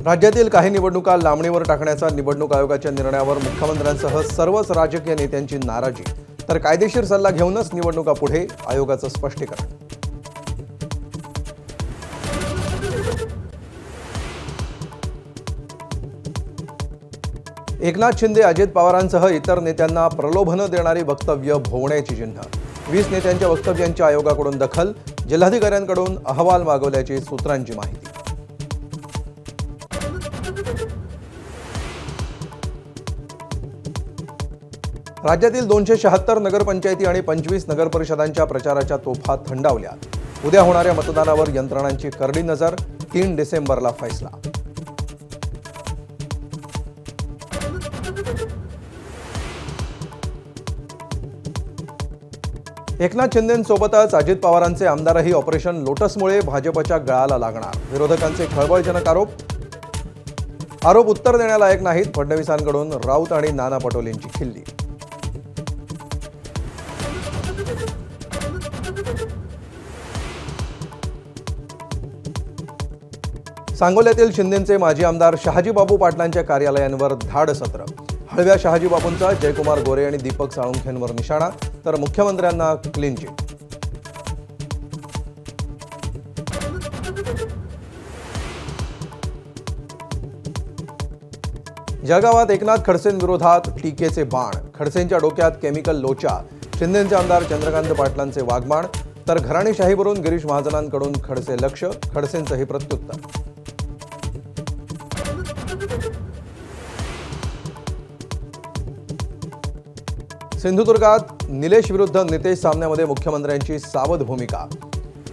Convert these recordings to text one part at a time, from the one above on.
राज्यातील काही निवडणुका लांबणीवर टाकण्याचा निवडणूक आयोगाच्या निर्णयावर मुख्यमंत्र्यांसह सर्वच राजकीय नेत्यांची नाराजी, तर कायदेशीर सल्ला घेऊनच निवडणुका पुढे, आयोगाचं स्पष्टीकरण. एकनाथ शिंदे, अजित पवारांसह इतर नेत्यांना प्रलोभनं देणारी वक्तव्य भोवण्याची चिन्ह. 20 नेत्यांच्या वक्तव्यांची आयोगाकडून दखल, जिल्हाधिकाऱ्यांकडून अहवाल मागवल्याची सूत्रांची माहिती. राज्यातील 276 नगरपंचायती आणि 25 नगरपरिषदांच्या प्रचाराच्या तोफा थंडावल्या. उद्या होणाऱ्या मतदानावर यंत्रणांची करडी नजर, 3 डिसेंबरला फैसला. एकनाथ शिंदेंसोबतच अजित पवारांचे आमदारही ऑपरेशन लोटसमुळे भाजपच्या गळाला लागणार. विरोधकांचे खळबळजनक आरोप उत्तर देण्यालायक नाहीत. फडणवीसांकडून राऊत आणि नाना पटोलेंची खिल्ली. सांगोल्यातील शिंदेंचे माजी आमदार शहाजीबाबू पाटलांच्या कार्यालयांवर धाड सत्र. हळव्या शहाजीबाबूंचा जयकुमार गोरे आणि दीपक साळुंखेंवर निशाणा, तर मुख्यमंत्र्यांना क्लीन चिट. जळगावात एकनाथ खडसेंविरोधात टीकेचे बाण. खडसेंच्या डोक्यात केमिकल लोचा. शिंदेंचे आमदार चंद्रकांत पाटलांचे वाग्बाण, तर घराणेशाहीवरून गिरीश महाजनांकडून खडसे लक्ष. खडसेंचंही प्रत्युत्तर. सिंधुदुर्गात निलेश विरुद्ध नितेश सामन्यामध्ये मुख्यमंत्र्यांची सावध भूमिका.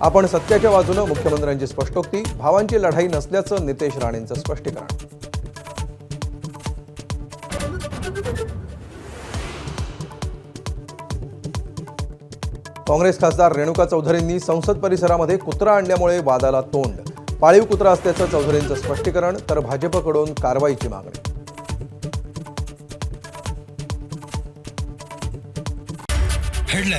आपण सत्याच्या बाजूनं, मुख्यमंत्र्यांची स्पष्टोक्ती. भावांची लढाई नसल्याचं नितेश राणेंचं स्पष्टीकरण. काँग्रेस खासदार रेणुका चौधरींनी संसद परिसरामध्ये कुत्रा आणल्यामुळे वादाला तोंड. पाळीव कुत्रा असल्याचं चौधरींचं स्पष्टीकरण, तर भाजपकडून कारवाईची मागणी. हेडलाईन